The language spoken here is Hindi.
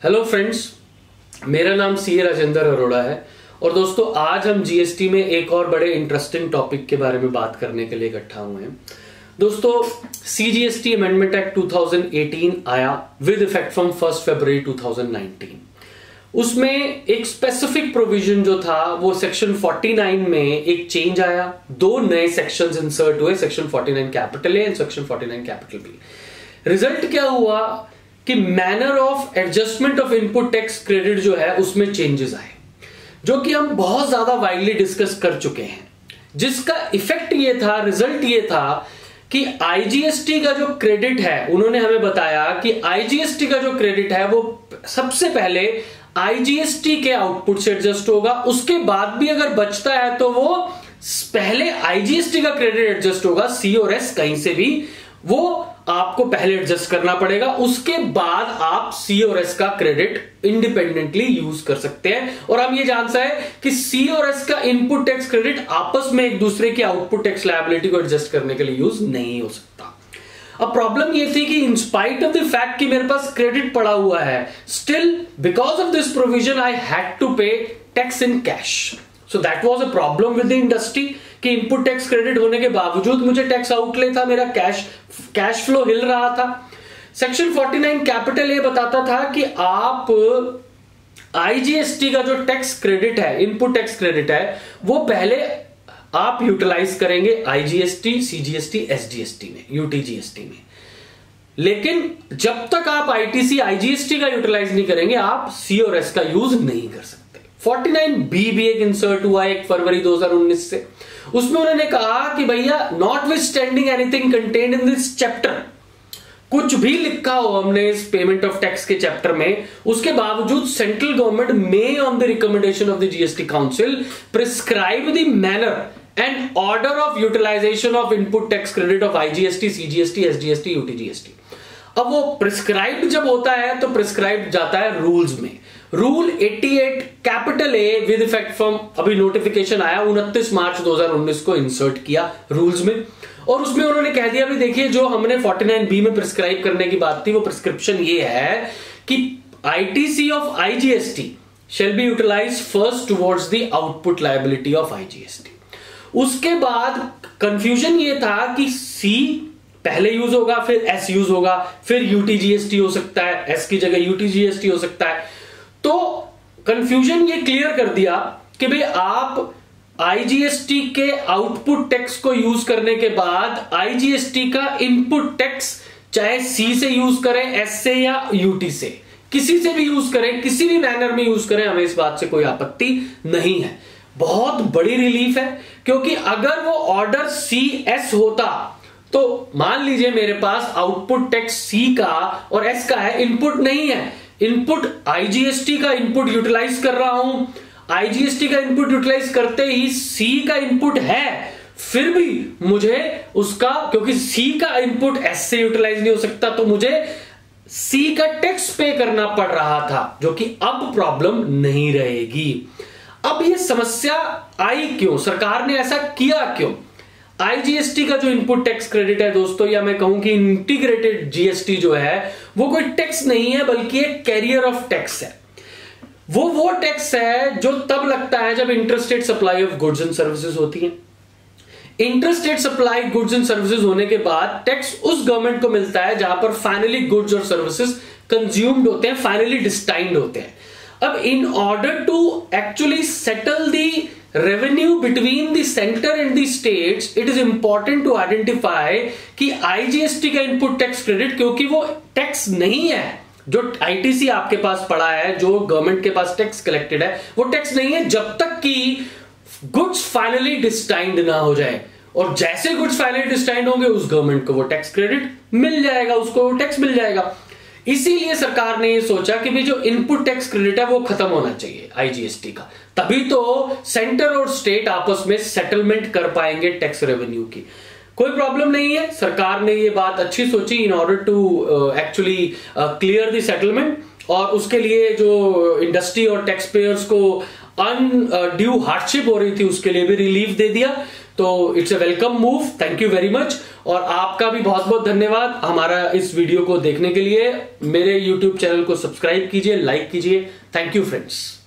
हेलो फ्रेंड्स, मेरा नाम सीए राजेंद्र अरोड़ा है और दोस्तों आज हम जीएसटी में एक और बड़े इंटरेस्टिंग टॉपिक के बारे में बात करने के लिए इकट्ठा हुए हैं। दोस्तों, सीजीएसटी अमेंडमेंट एक्ट 2018 आया विद इफेक्ट फ्रॉम 1 फरवरी 2019। उसमें एक स्पेसिफिक प्रोविजन जो था वो सेक्शन 49 में एक चेंज आया। दो नए सेक्शंस इंसर्ट हुए, section 49 capital A and section 49 capital B. Result क्या हुआ कि manner of adjustment of input tax credit जो है उसमें चेंजेस आए, जो कि हम बहुत ज्यादा वाइडली डिस्कस कर चुके हैं। जिसका इफेक्ट ये था, रिजल्ट ये था कि आईजीएसटी का जो क्रेडिट है, उन्होंने हमें बताया कि आईजीएसटी का जो क्रेडिट है वो सबसे पहले आईजीएसटी के आउटपुट से एडजस्ट होगा। उसके बाद भी अगर बचता है तो वो पहले आईजीएसटी का क्रेडिट एडजस्ट होगा। सी और एस कहीं से भी वो आपको पहले एडजस्ट करना पड़ेगा, उसके बाद आप सी और एस का क्रेडिट इंडिपेंडेंटली यूज कर सकते हैं। और हम ये जानते हैं कि सी और एस का इनपुट टैक्स क्रेडिट आपस में एक दूसरे की आउटपुट टैक्स लायबिलिटी को एडजस्ट करने के लिए यूज नहीं हो सकता। अब प्रॉब्लम ये थी कि in spite of the fact कि मेरे पास क्रेडिट पड़ा हुआ है, still because of this provision I had to pay tax in cash. So that was a problem with the industry कि इनपुट टैक्स क्रेडिट होने के बावजूद मुझे टैक्स आउटले था, मेरा कैश फ्लो हिल रहा था। सेक्शन 49 कैपिटल ए बताता था कि आप आईजीएसटी का जो टैक्स क्रेडिट है, इनपुट टैक्स क्रेडिट है, वो पहले आप यूटिलाइज करेंगे आईजीएसटी, सीजीएसटी, एसजीएसटी में, यूटीजीएसटी में। लेकिन जब तक आप आईटीसी, आईजीएसटी का यूटिलाइज नहीं करेंगे, आप सी और एस का यूज नहीं कर सकते। 49B भी एक इंसर्ट हुआ 1 फरवरी 2019 से। उसमें उन्होंने कहा कि भैया notwithstanding anything contained in this chapter, कुछ भी लिखा हो हमने इस पेमेंट ऑफ टैक्स के चैप्टर में, उसके बावजूद central government may on the recommendation of the GST council prescribe the manner and order of utilisation of input tax credit of IGST, CGST, SGST, UTGST. अब वो प्रिस्क्राइब जब होता है तो प्रिस्क्राइब जाता है रूल्स में। Rule 88 capital A with effect from, अभी नोटिफिकेशन आया 29 मार्च 2019 को इंसर्ट किया रूल्स में। और उसमें उन्होंने कह दिया भी देखिए, जो हमने 49B में प्रिस्क्राइब करने की बात थी, वो प्रिस्क्रिप्शन ये है कि ITC of IGST shall be utilise first towards the output liability of IGST. उसके बाद कंफ्यूजन ये था कि सी पहले यूज होगा, फिर एस यूज होगा, फिर यूटीजीएसटी हो सकता है, एस की जगह यूटीजीएसटी हो सकता है। तो कंफ्यूजन ये क्लियर कर दिया कि भाई आप आईजीएसटी के आउटपुट टैक्स को यूज करने के बाद आईजीएसटी का इनपुट टैक्स चाहे सी से यूज करें, एस से या यूटी से, किसी से भी यूज करें, किसी भी मैनर में यूज करें, हमें इस बात से कोई आपत्ति नहीं है। बहुत बड़ी रिलीफ है, क्योंकि अगर वो ऑर्डर सी एस होता तो मान लीजिए मेरे पास आउटपुट टैक्स सी का और एस का है, इनपुट नहीं है, इनपुट आईजीएसटी का इनपुट यूटिलाइज कर रहा हूं, आईजीएसटी का इनपुट यूटिलाइज करते ही सी का इनपुट है, फिर भी मुझे उसका, क्योंकि सी का इनपुट एस से यूटिलाइज नहीं हो सकता, तो मुझे सी का टैक्स पे करना पड़ रहा था, जो कि अब प्रॉब्लम नहीं रहेगी। अब ये समस्या आई क्यों, सरकार ने ऐसा किया क्यों? आईजीएसटी का जो इनपुट टैक्स क्रेडिट है दोस्तों, या मैं कहूं कि इंटीग्रेटेड जीएसटी जो है, वो कोई टैक्स नहीं है बल्कि एक कैरियर ऑफ टैक्स है। वो टैक्स है जो तब लगता है जब interstate supply of goods and services होती है। Interstate supply goods and services होने के बाद टैक्स उस गवर्नमेंट को मिलता है जहां पर फाइनली गुड्स और सर्विसेज कंज्यूम्ड होते हैं, फाइनली डिस्टाइन्ड होते हैं। अब in order to actually settle the revenue between the center and the states, it is important to identify कि IGST का input tax credit, क्योंकि वो टैक्स नहीं है, जो ITC आपके पास पड़ा है, जो गवर्नमेंट के पास टैक्स कलेक्टेड है, वो टैक्स नहीं है जब तक कि गुड्स फाइनली डिस्टाइन्ड ना हो जाए। और जैसे गुड्स फाइनली डिस्टाइन्ड होंगे, उस गवर्नमेंट को वो टैक्स क्रेडिट मिल जाएगा, उसको टैक्स मिल जाएगा। इसीलिए सरकार ने ये सोचा कि भी जो इनपुट टैक्स क्रेडिट है वो खत्म होना चाहिए आईजीएसटी का, तभी तो सेंटर और स्टेट आपस में सेटलमेंट कर पाएंगे टैक्स रेवेन्यू की। कोई प्रॉब्लम नहीं है, सरकार ने ये बात अच्छी सोची in order to actually clear the settlement, और उसके लिए जो इंडस्ट्री और टैक्स पेयर्स को अनड्यू हार्डशिप हो रही थी, उसके लिए भी रिलीफ दे दिया। तो it's a welcome move, thank you very much. और आपका भी बहुत बहुत धन्यवाद हमारा इस वीडियो को देखने के लिए। मेरे यूट्यूब चैनल को सब्सक्राइब कीजिए, लाइक कीजिए। Thank you friends.